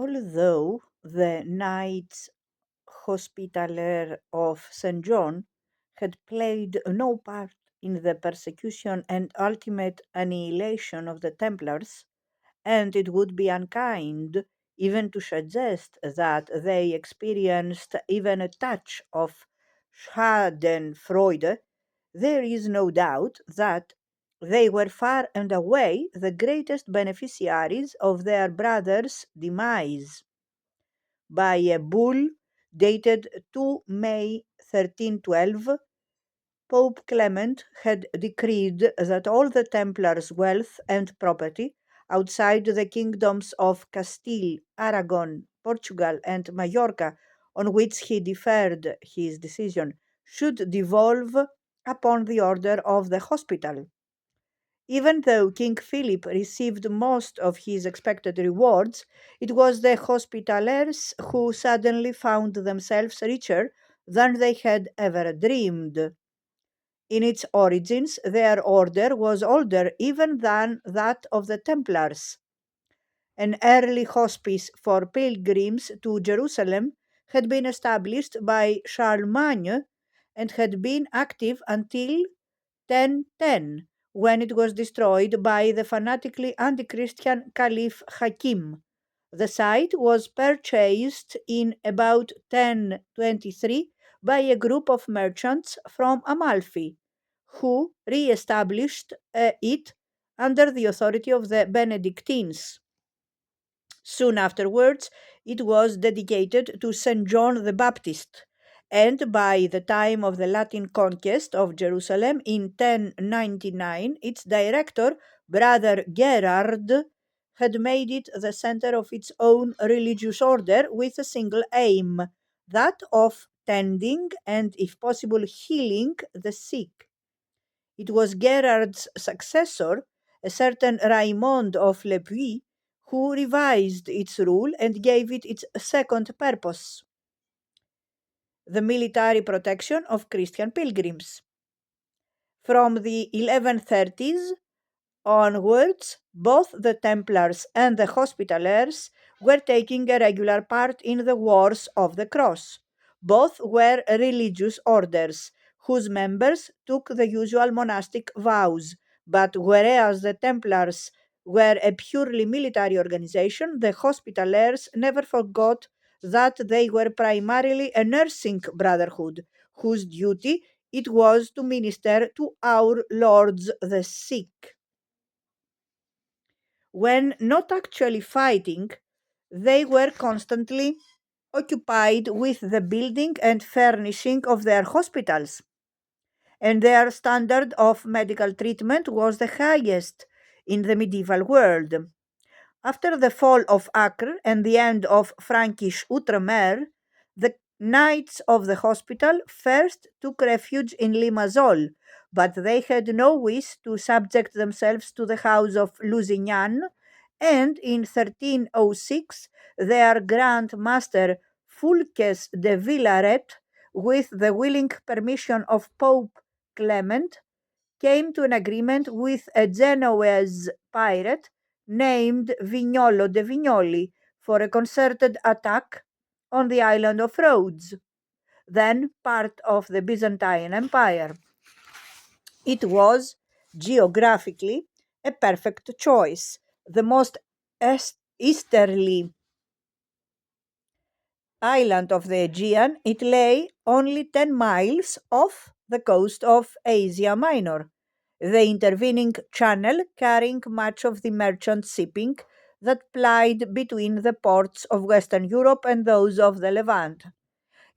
Although the Knights Hospitaller of St. John had played no part in the persecution and ultimate annihilation of the Templars, and it would be unkind even to suggest that they experienced even a touch of Schadenfreude, there is no doubt that they were far and away the greatest beneficiaries of their brother's demise. By a bull dated 2 May 1312, Pope Clement had decreed that all the Templars' wealth and property outside the kingdoms of Castile, Aragon, Portugal, and Majorca, on which he deferred his decision, should devolve upon the order of the hospital. Even though King Philip received most of his expected rewards, it was the Hospitallers who suddenly found themselves richer than they had ever dreamed. In its origins, their order was older even than that of the Templars. An early hospice for pilgrims to Jerusalem had been established by Charlemagne and had been active until 1010, when it was destroyed by the fanatically anti Christian Caliph Hakim. The site was purchased in about 1023 by a group of merchants from Amalfi, who re established it under the authority of the Benedictines. Soon afterwards, it was dedicated to St. John the Baptist, and by the time of the Latin conquest of Jerusalem in 1099, its director, Brother Gerard, had made it the center of its own religious order with a single aim, that of tending and, if possible, healing the sick. It was Gerard's successor, a certain Raymond of Le Puy, who revised its rule and gave it its second purpose, the military protection of Christian pilgrims. From the 1130s onwards, both the Templars and the Hospitallers were taking a regular part in the Wars of the Cross. Both were religious orders whose members took the usual monastic vows, but whereas the Templars were a purely military organization, the Hospitallers never forgot that they were primarily a nursing brotherhood whose duty it was to minister to our lords the sick. When not actually fighting, they were constantly occupied with the building and furnishing of their hospitals, and their standard of medical treatment was the highest in the medieval world. After the fall of Acre and the end of Frankish Outremer, the knights of the hospital first took refuge in Limassol, but they had no wish to subject themselves to the house of Lusignan, and in 1306 their Grand Master Fulques de Villaret, with the willing permission of Pope Clement, came to an agreement with a Genoese pirate named Vignolo de Vignoli for a concerted attack on the island of Rhodes, then part of the Byzantine Empire. It was, geographically, a perfect choice. The most easterly island of the Aegean, it lay only 10 miles off the coast of Asia Minor, the intervening channel carrying much of the merchant shipping that plied between the ports of Western Europe and those of the Levant.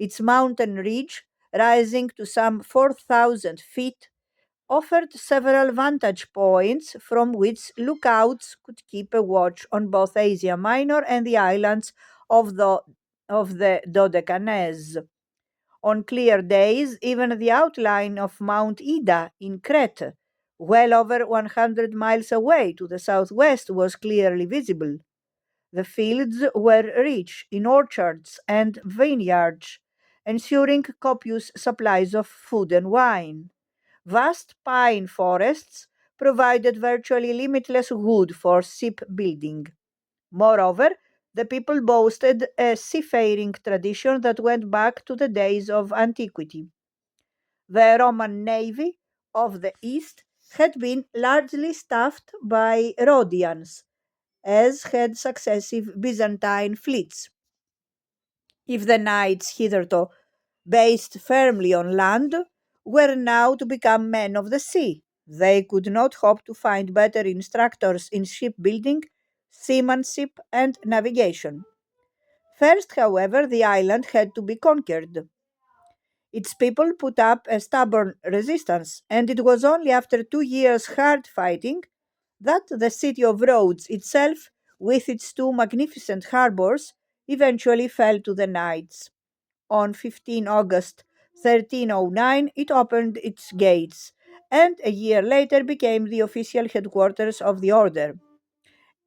Its mountain ridge, rising to some 4,000 feet, offered several vantage points from which lookouts could keep a watch on both Asia Minor and the islands of the Dodecanese. On clear days, even the outline of Mount Ida in Crete, well over 100 miles away to the southwest, was clearly visible. The fields were rich in orchards and vineyards, ensuring copious supplies of food and wine. Vast pine forests provided virtually limitless wood for shipbuilding. Moreover, The people boasted a seafaring tradition that went back to the days of antiquity. The Roman navy of the East had been largely staffed by Rhodians, as had successive Byzantine fleets. If the knights hitherto based firmly on land were now to become men of the sea, they could not hope to find better instructors in shipbuilding, seamanship, and navigation. First, however, the island had to be conquered. Its people put up a stubborn resistance, and it was only after 2 years' hard fighting that the city of Rhodes itself, with its two magnificent harbors, eventually fell to the knights. On 15 August 1309, it opened its gates, and a year later became the official headquarters of the order.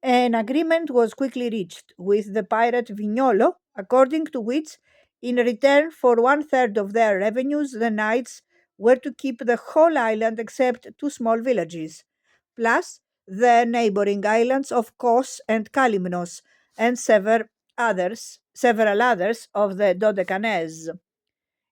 An agreement was quickly reached with the pirate Vignolo, according to which, in return for one-third of their revenues, the knights were to keep the whole island except two small villages, plus the neighboring islands of Kos and Kalymnos, and several others of the Dodecanese.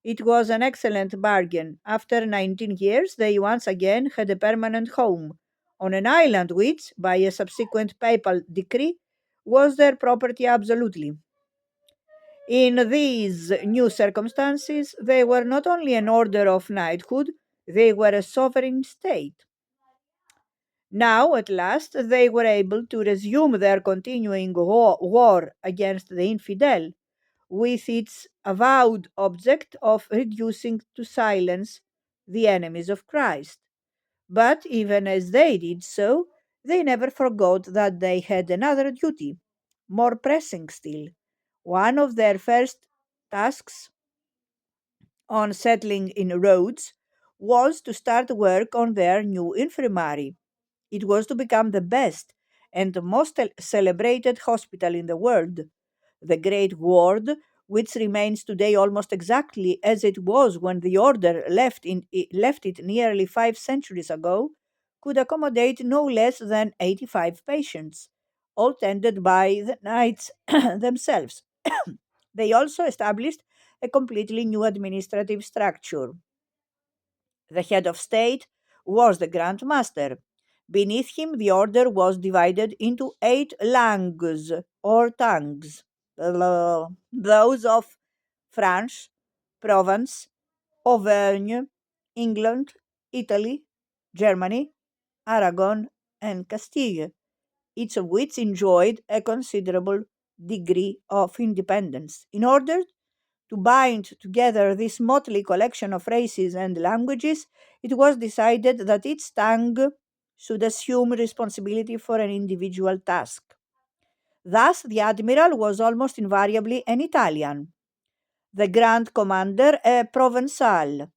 It was an excellent bargain. After 19 years, they once again had a permanent home on an island which, by a subsequent papal decree, was their property absolutely. In these new circumstances, they were not only an order of knighthood, they were a sovereign state. Now, at last, they were able to resume their continuing war against the infidel, with its avowed object of reducing to silence the enemies of Christ. But even as they did so, they never forgot that they had another duty, more pressing still. One of their first tasks on settling in Rhodes was to start work on their new infirmary. It was to become the best and most celebrated hospital in the world. The Great Ward, which remains today almost exactly as it was when the order left it nearly 5 centuries ago, could accommodate no less than 85 patients, all tended by the knights themselves. They also established a completely new administrative structure. The head of state was the Grand Master. Beneath him, the order was divided into 8 langues or tongues, those of France, Provence, Auvergne, England, Italy, Germany, Aragon, and Castile, each of which enjoyed a considerable degree of independence. In order to bind together this motley collection of races and languages, it was decided that each tongue should assume responsibility for an individual task. Thus, the admiral was almost invariably an Italian, the grand commander a Provençal,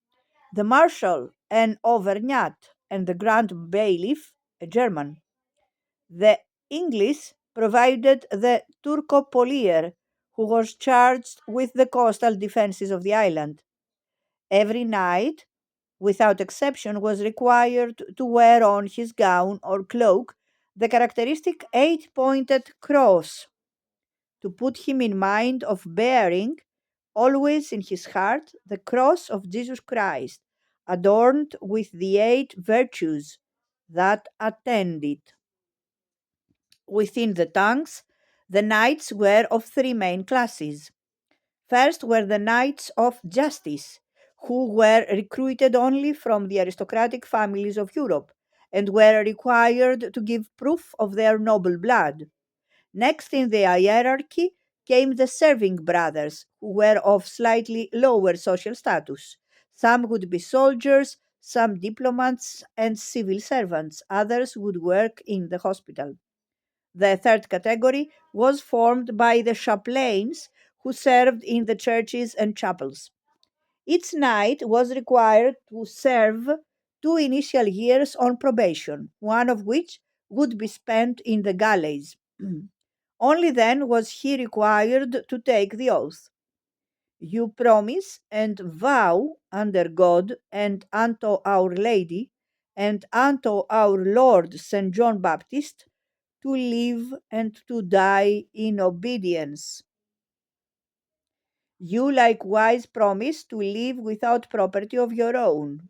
the marshal an Auvergnat, and the grand bailiff a German. The English provided the Turcopolier, who was charged with the coastal defenses of the island. Every knight, without exception, was required to wear on his gown or cloak the characteristic 8 pointed cross, to put him in mind of bearing, always in his heart, the cross of Jesus Christ, adorned with the 8 virtues that attend it. Within the tongues, the knights were of three main classes. First were the knights of justice, who were recruited only from the aristocratic families of Europe and were required to give proof of their noble blood. Next in the hierarchy came the serving brothers, who were of slightly lower social status. Some would be soldiers, some diplomats and civil servants, others would work in the hospital. The third category was formed by the chaplains who served in the churches and chapels. Each knight was required to serve 2 initial years on probation, one of which would be spent in the galleys. Only then was he required to take the oath. You promise and vow under God and unto Our Lady and unto our Lord St. John Baptist to live and to die in obedience. You likewise promise to live without property of your own.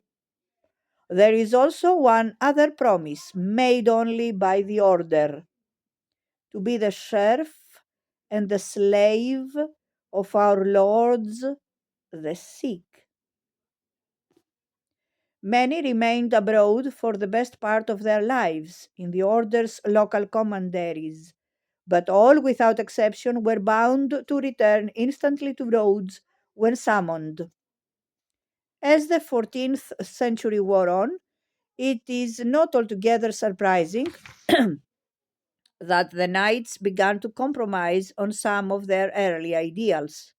There is also one other promise made only by the order to be the serf and the slave of our lords the sick. Many remained abroad for the best part of their lives in the order's local commanderies, but all without exception were bound to return instantly to Rhodes when summoned. As the 14th century wore on, it is not altogether surprising that the knights began to compromise on some of their early ideals.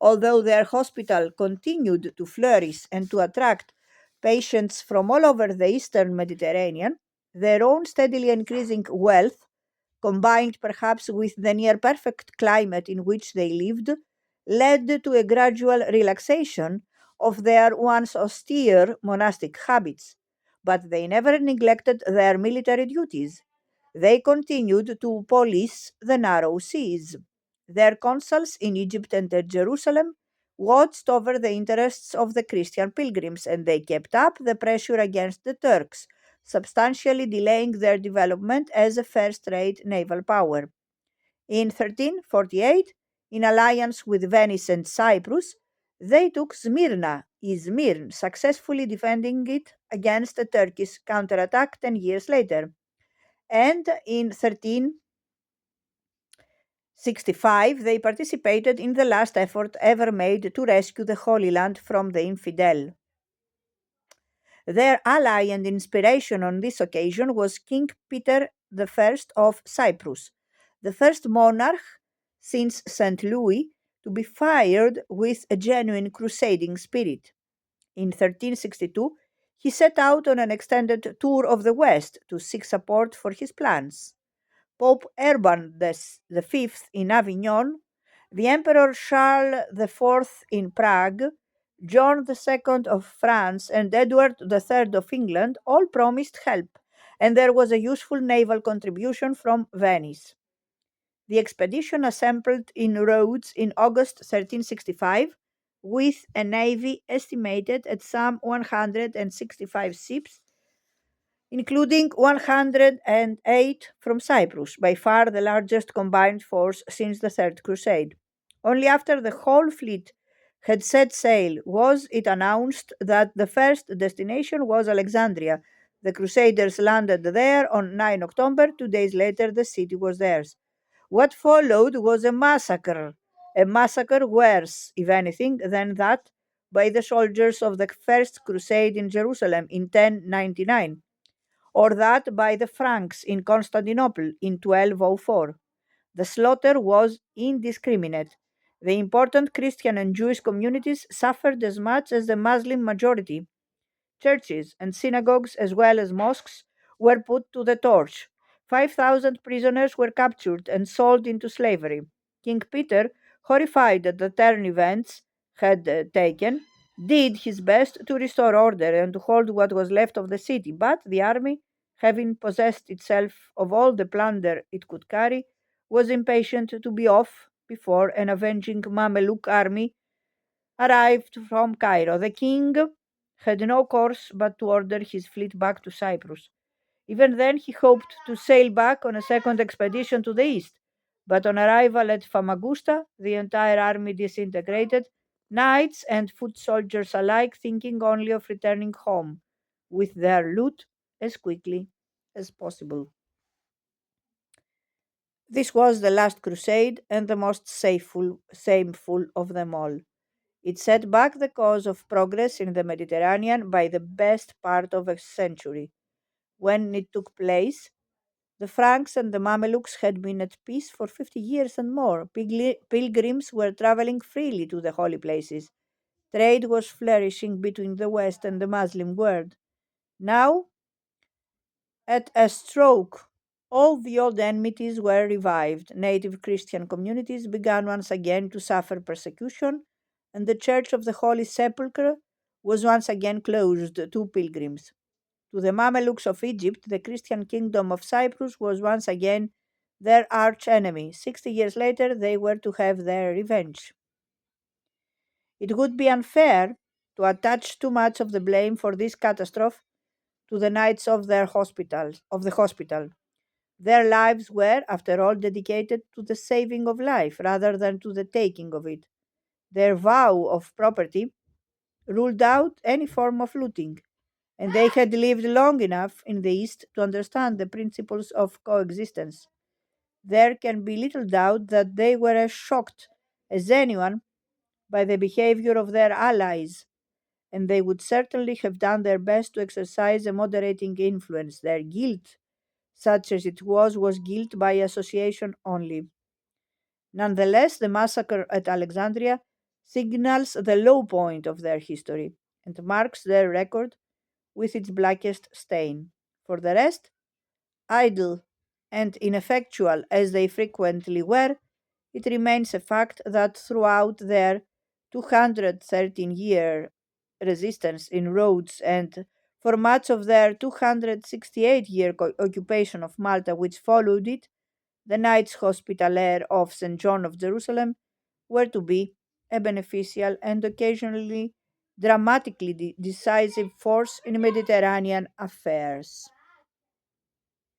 Although their hospital continued to flourish and to attract patients from all over the eastern Mediterranean, their own steadily increasing wealth, combined perhaps with the near perfect climate in which they lived, led to a gradual relaxation of their once austere monastic habits. But they never neglected their military duties. They continued to police the narrow seas. Their consuls in Egypt and at Jerusalem watched over the interests of the Christian pilgrims, and they kept up the pressure against the Turks, substantially delaying their development as a first rate naval power. In 1348, in alliance with Venice and Cyprus, they took Smyrna, Izmir, successfully defending it against a Turkish counterattack 10 years later. And in 1365, they participated in the last effort ever made to rescue the Holy Land from the infidel. Their ally and inspiration on this occasion was King Peter I of Cyprus, the first monarch since St. Louis to be fired with a genuine crusading spirit. In 1362, he set out on an extended tour of the West to seek support for his plans. Pope Urban V in Avignon, the Emperor Charles IV in Prague, John II of France, and Edward III of England all promised help, and there was a useful naval contribution from Venice. The expedition assembled in Rhodes in August 1365 with a navy estimated at some 165 ships, including 108 from Cyprus, by far the largest combined force since the Third Crusade. Only after the whole fleet had set sail was it announced that the first destination was Alexandria. The Crusaders landed there on 9 October. 2 days later, the city was theirs. What followed was a massacre worse, if anything, than that by the soldiers of the First Crusade in Jerusalem in 1099, or that by the Franks in Constantinople in 1204. The slaughter was indiscriminate. The important Christian and Jewish communities suffered as much as the Muslim majority. Churches and synagogues, as well as mosques, were put to the torch. 5,000 prisoners were captured and sold into slavery. King Peter, horrified at the turn events had taken, did his best to restore order and to hold what was left of the city, but the army, having possessed itself of all the plunder it could carry, was impatient to be off before an avenging Mameluke army arrived from Cairo. The king had no course but to order his fleet back to Cyprus. Even then, he hoped to sail back on a second expedition to the east, but on arrival at Famagusta, the entire army disintegrated, knights and foot soldiers alike thinking only of returning home with their loot as quickly as possible. This was the last crusade and the most shameful of them all. It set back the cause of progress in the Mediterranean by the best part of a century. When it took place, the Franks and the Mamelukes had been at peace for 50 years and more. Pilgrims were traveling freely to the holy places. Trade was flourishing between the West and the Muslim world. Now, at a stroke, all the old enmities were revived. Native Christian communities began once again to suffer persecution, and the Church of the Holy Sepulchre was once again closed to pilgrims. To the Mamelukes of Egypt, the Christian kingdom of Cyprus was once again their arch enemy. 60 years later, they were to have their revenge. It would be unfair to attach too much of the blame for this catastrophe to the knights of the hospital. Their lives were, after all, dedicated to the saving of life rather than to the taking of it. Their vow of property ruled out any form of looting, and they had lived long enough in the East to understand the principles of coexistence. There can be little doubt that they were as shocked as anyone by the behavior of their allies, and they would certainly have done their best to exercise a moderating influence. Their guilt, such as it was guilt by association only. Nonetheless, the massacre at Alexandria signals the low point of their history and marks their record with its blackest stain. For the rest, idle and ineffectual as they frequently were, it remains a fact that throughout their 213-year resistance in Rhodes and for much of their 268-year occupation of Malta, which followed it, the Knights Hospitaller of St. John of Jerusalem were to be a beneficial and occasionally dramatically decisive force in Mediterranean affairs.